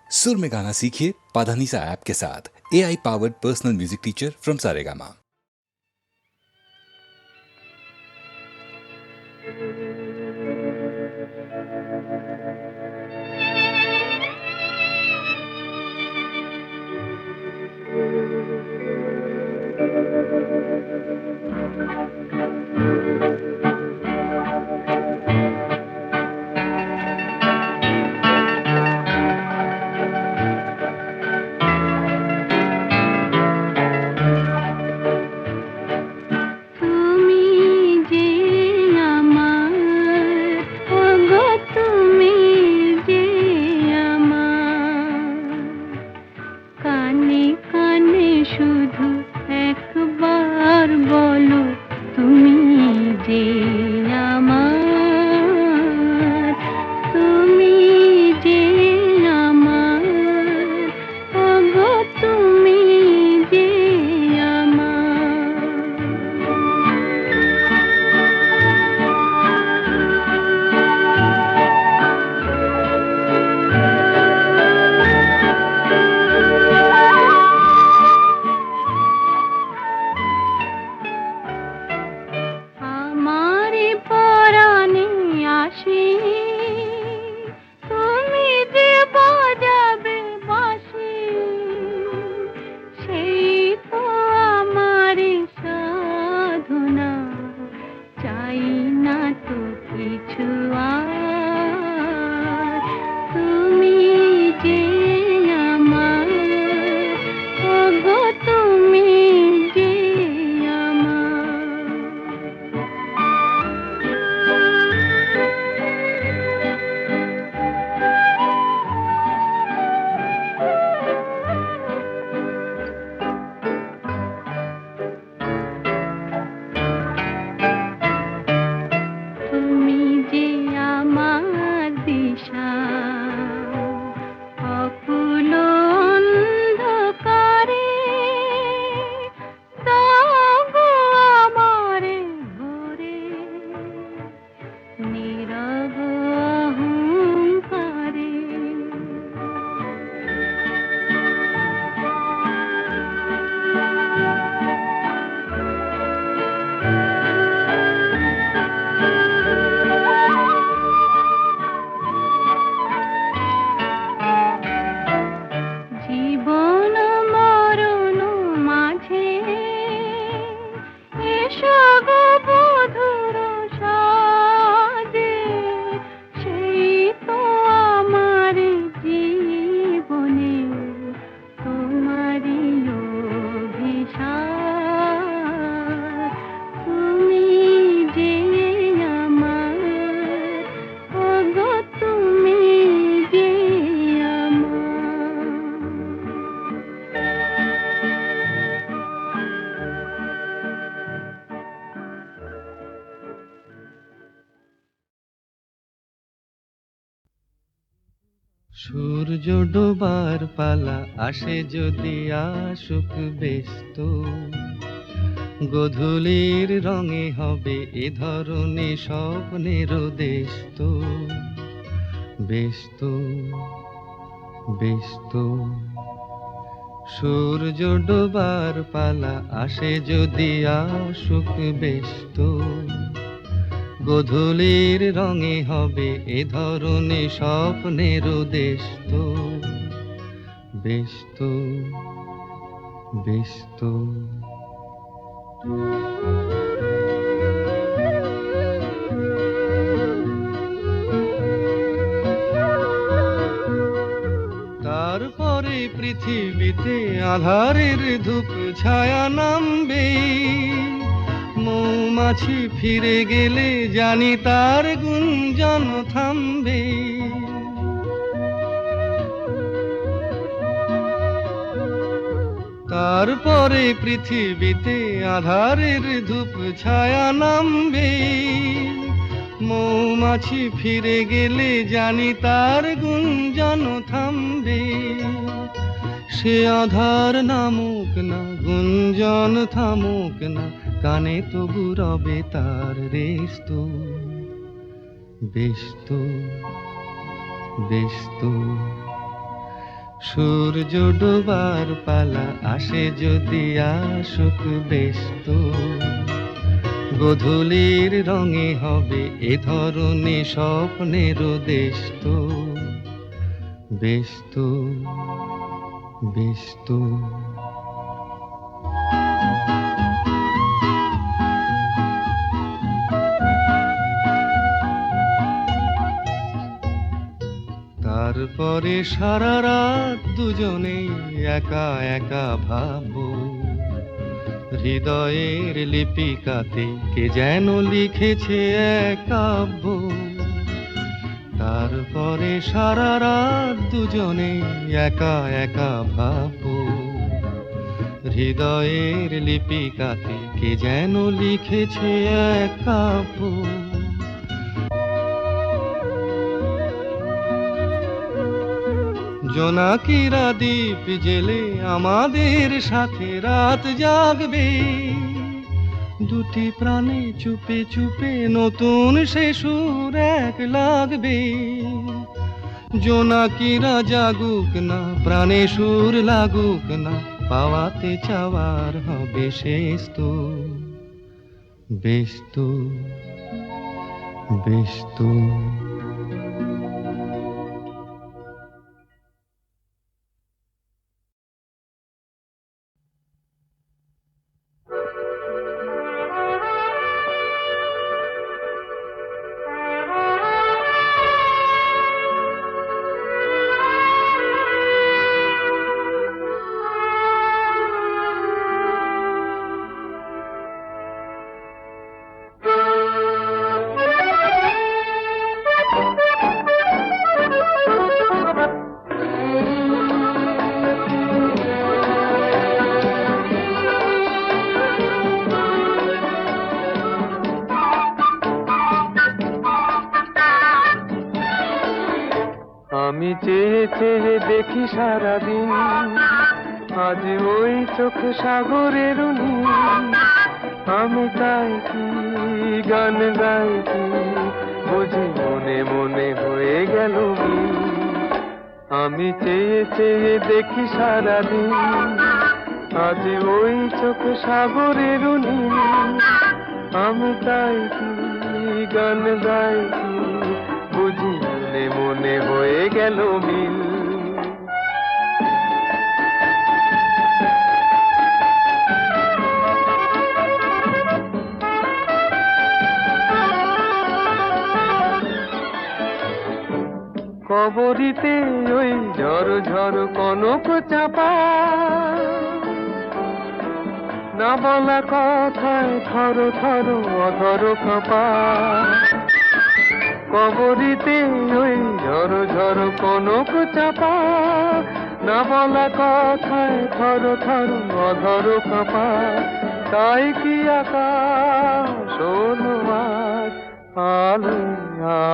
सुर में गाना सीखिए पाधानीसा ऐप के साथ। AI powered personal music teacher from Saregama. সূর্য ডোবার পালা আসে যদি আসুক ব্যস্ত, গোধূলির রঙে হবে এ ধরনের স্বপ্নের দেশ তো। ব্যস্ত ব্যস্ত সূর্য ডোবার পালা আসে যদি আসুক ব্যস্ত, গোধূলির রঙে হবে এ ধরনের স্বপ্নের দেশ তো। ব্যস্ত ব্যস্ত তারপরে পৃথিবীতে আঁধারের ধূপ ছায়া নামবে, মৌমাছি ফিরে গেলে জানি তার গুঞ্জন থামবে। তারপরে পৃথিবীতে আঁধারের ধূপ ছায়া নামবে, মৌমাছি ফিরে গেলে জানি তার গুঞ্জন থামবে। সে আধার নামুক না, গুঞ্জন থামুক না, কানে তবু রবে তার রেশ তো। ব্যস্ত ব্যস্ত সূর্য ডোবার পালা আসে যদি আসুক বেশ তো, গোধূলির রঙে হবে এ ধরনে স্বপ্নের দেশ তো, বেশ তো, বেশ তো। তারপরে সারা রাত দুজনেই একা একা ভাববো, হৃদয়ের লিপিকাতে কে যেন লিখেছে এক কাব্য। তারপরে সারা রাত দুজনেই একা একা ভাববো, হৃদয়ের লিপিকাতে কে যেন লিখেছে এক কাব্য। জোনাকিরা দ্বীপ জেলে আমাদের সাথে রাত জাগবে, দুটি প্রাণে চুপে চুপে নতুন সে সুর এক লাগবে। জোনাকিরা জাগুক না, প্রাণে সুর লাগুক না, পাওয়াতে চাওয়ার হবে শেষ তো, বেশ তো, বেশ তো। আমি চেয়ে চেয়ে দেখি সারাদিন, আজ ওই চোখে সাগরের নীল। আমি তাই কি গান গাই কি, বুঝি মনে মনে হয়ে গেল মিল। আমি চেয়ে চেয়ে দেখি সারাদিন, আজ ওই চোখে সাগরের নীল। আমি তাই কি গান গাই কি, বুঝি মনে মনে হয়ে গেল মিল। কবরিতে ওই ঝড় ঝড় কনক চাপা, না বলা কথায় থর থর অধর কাঁপা। কবরিতে ওই ঝড় ঝড় কনক চাপা, না বলা কথায় থর থর অধর কাঁপা। তাই কি আকাশ হলো আজ আলোয়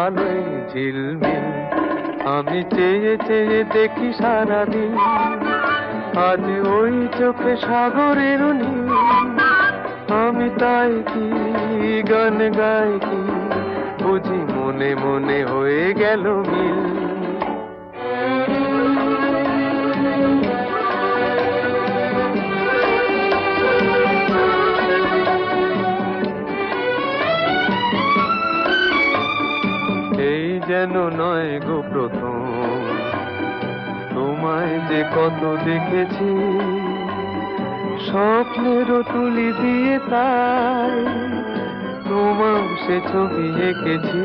আলোয় ঝিলমিল। আমি চেয়ে চেয়ে দেখি সারাদিন, আজ ওই চোখে সাগরের নীল। আমি তাই কি গান গাই কি, বুঝি মনে মনে হয়ে গেল মিল। এই যেন নয় গো প্রথম, তোমায় যে কত দেখেছি, স্বপ্নেরও তুলি দিয়ে তাই তোমার সে ছবি এঁকেছি।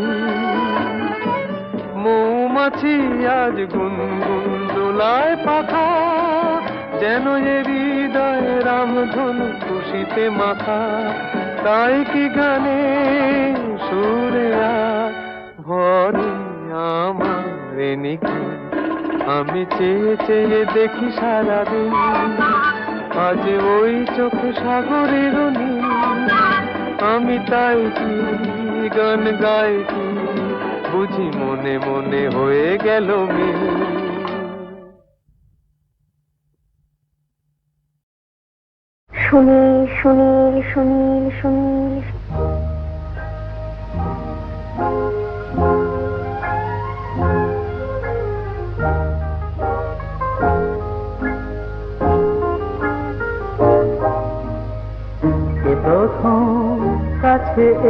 মৌমাছি আজ গুনগুন দোলায় পাখা, যেন এ হৃদয়ে রামধনু খুশিতে মাখা। তাই কি গানে সুরে ভরে আমার নিকি। আমি চেয়ে চেয়ে দেখি সারাদিন, আজ ওই চোখে সাগরের নীল। আমি তাই কি গান গাই কি, বুঝি মনে মনে হয়ে গেল মিল। সুনীল সুনীল সুনীল সুনীল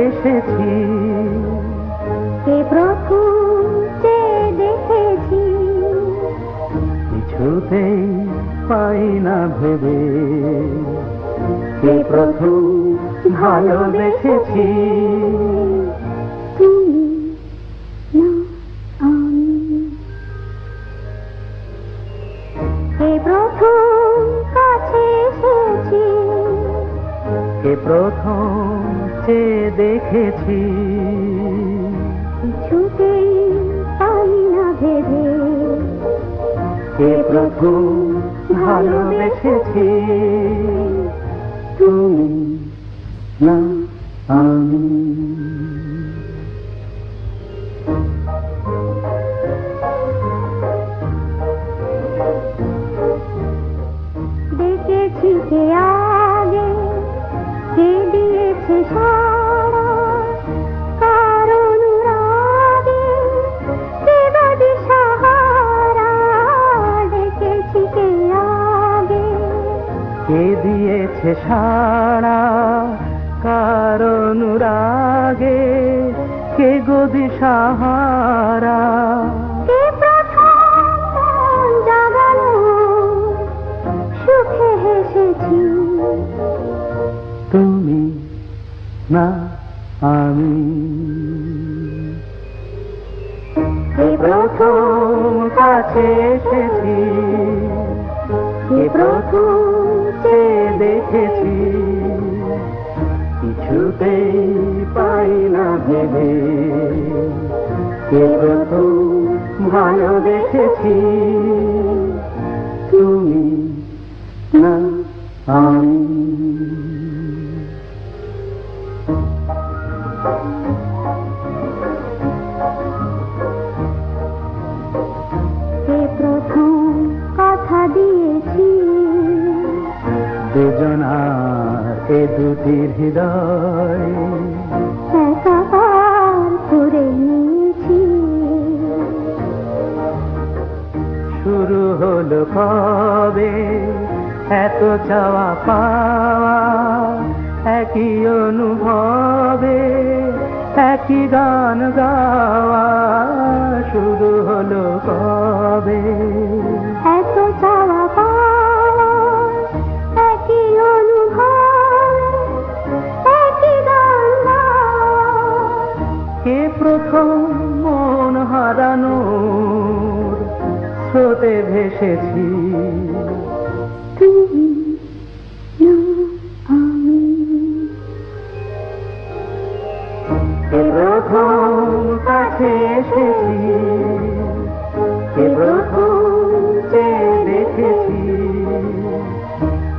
এসেছি, কে প্রথম চেয়ে দেখেছি, কিছুতেই পাই না ভেবে, কে প্রথম ভালোবেসেছি। তুমি না আমি। কে প্রথম কাছে এসেছি, কে প্রথম চেয়ে দেখেছি, কিছুতেই পাই না ভেবে, কে প্রথম ভালোবেসেছি। তুমি না আমি। দেখেছি কে আগে, কে দিয়েছে সাড়া, কার অনুরাগে, কে বা দিশাহারা। দেখেছি কে আগে, কে দিয়েছে সাড়া, কার অনুরাগে, কে গো দিশাহারা। কে প্রথম মন জাগালো, সুখে হেসেছি। তুমি না আমি। কে প্রথম কাছে এসেছি, কে প্রথম চেয়ে দেখেছি, কিছুতেই পাই না ভেবে, কে প্রথম ভালোবেসেছি। তুমি না আমি। কে প্রথম কথা দিয়েছি, দুজনার এ দুটি হৃদয় একাকার করে নিয়েছি। শুরু হলো কবে এত চাওয়া পাওয়া, একই অনুভবে একই গান গাওয়া। শুরু হলো কবে এত চাওয়া পাওয়া, একই অনুভব, একই গান গাওয়া। কে প্রথম মন হারানোর স্রোতে ভেসেছি। তুমি না আমি। কে প্রথম কাছে এসেছি, কে প্রথম চেয়ে দেখেছি,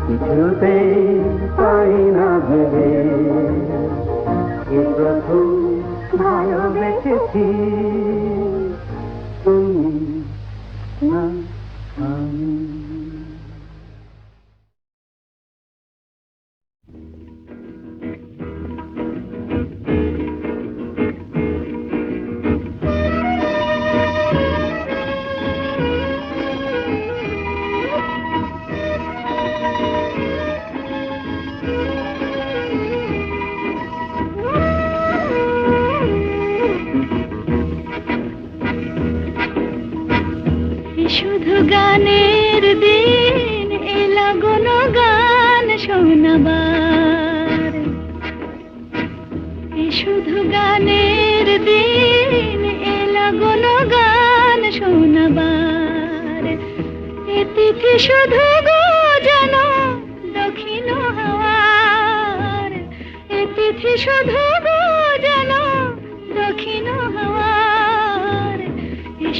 কিছুতেই পাই না ভেবে, কে প্রথম ভালোবেসেছি। তুমি না আমি। শুধু গানের দিন এলা গুন গান শোনাবার, শুধু গানের দিন এলা গুন গান শোনাবার। এ তিথি শুধু গো যেন দক্ষিণ হাওয়ার, এ তিথি শুধু গো যেন দক্ষিণ হাওয়ার।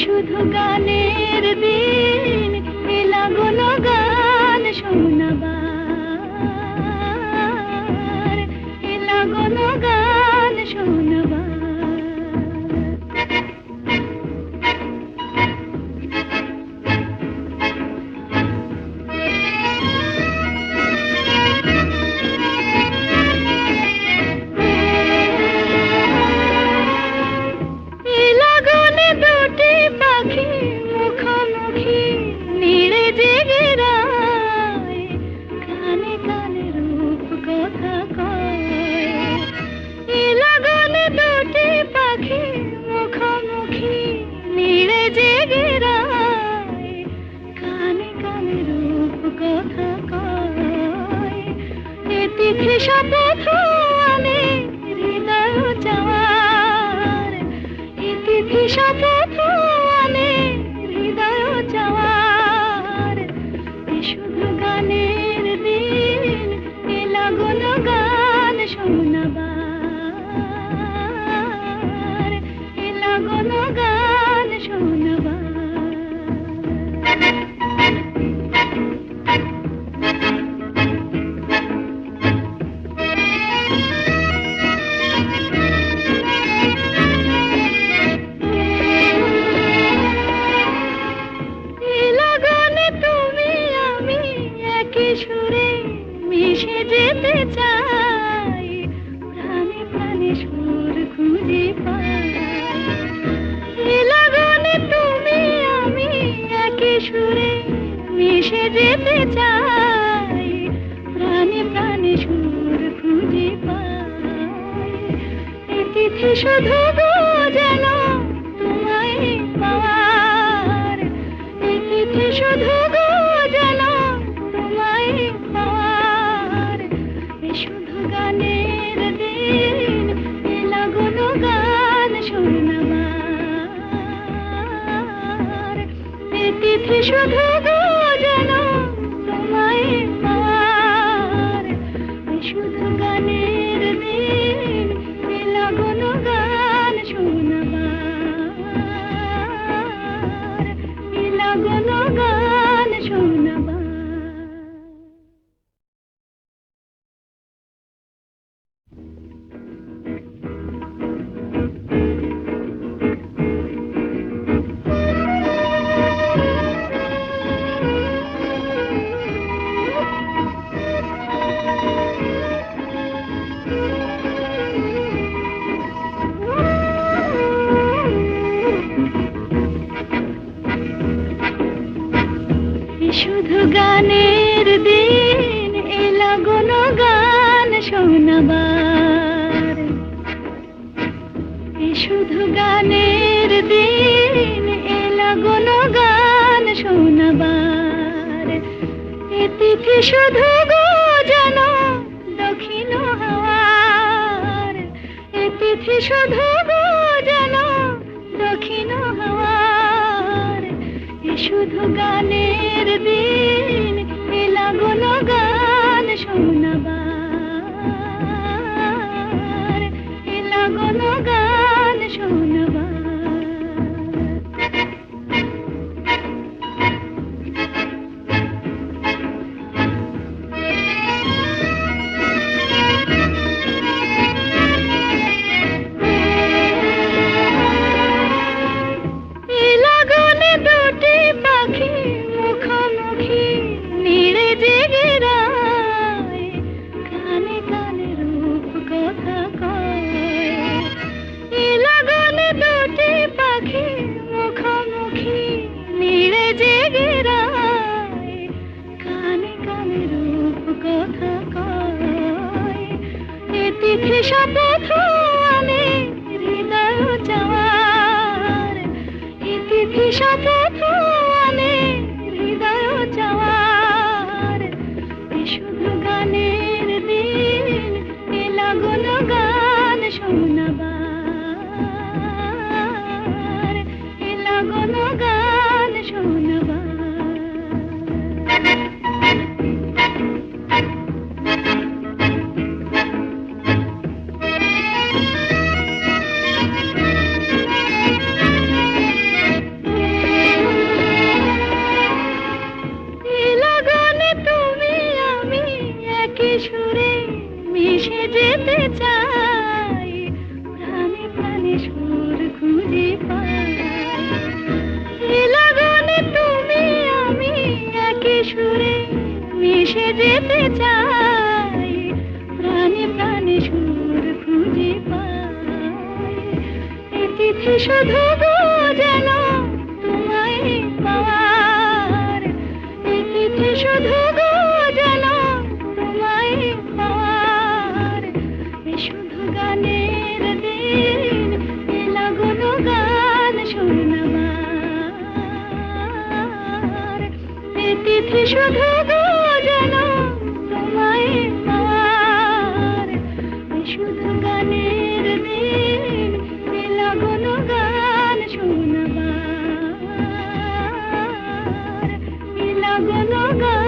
শুধু গানের দিন এলা গুন গান শোনাবার, এলা গুন গান শোনাবার। এলা গুনে দুটি পাখি মুখোমুখি তিথি শপথ আনে হৃদয় চাওয়ার, এ তিথি শপথ আনে হৃদয় চাওয়ার। এ শুধু গানের দিন, এ লাগন গান শোনাবার, এ লাগন গান শোনাবার। সুরে মিশে যেতে চাই, প্রাণে প্রাণে সুর খুঁজে পাই। এ লগনে তুমি আমি একই সুরে মিশে যেতে চাই, প্রাণে প্রাণে সুর খুঁজে পাই। এ তিথি শুধু গো যেন তোমায় পাওয়ার, এ তিথি শুধু গো যেন পাওয়ার। এ শুধু গানের দিন, এ লাগন গান শোনাবার, এ তিথি শুধু গো যেন তোমায় পাওয়ার। এ শুধু গানের দিন, এ লাগন গান শোনাবার, এ লাগন গান শোনাবার। শুধু গানের দিন, এ লাগন গান শোনাবার, এ শুধু গানের দিন, এ লাগন গান শোনাবার। এ তিথি শুধু গো যেন দক্ষিণ হাওয়ার, এ তিথি শুধু গো যেন দক্ষিণ হাওয়ার। এ শুধু গানের দিন, এ লাগন গান শোনাবার, এ লাগন গান শোনাবার। তিথি শপথ আনে হৃদয় চাওয়ার, এ তিথি শপথ আনে হৃদয় চাওয়ার। এ শুধু গানের দিন, এ লাগন গান শোনাবার, এ লাগন গান শোনাবার। সুরে মিশে যেতে চাই, প্রাণে প্রাণে সুর খুঁজে পাই। এ লগনে তুমি আমি একই সুরে মিশে যেতে চাই, প্রাণে প্রাণে সুর খুঁজে পাই। এ তিথি শুধু গো যেন তোমায় পাওয়ার, এ তিথি শুধু গো যেন পাওয়ার। এ শুধু গানের দিন, এ লাগন গান শোনাবার, এ তিথি শুধু গো যেন তোমায় পাওয়ার। লাগলো গান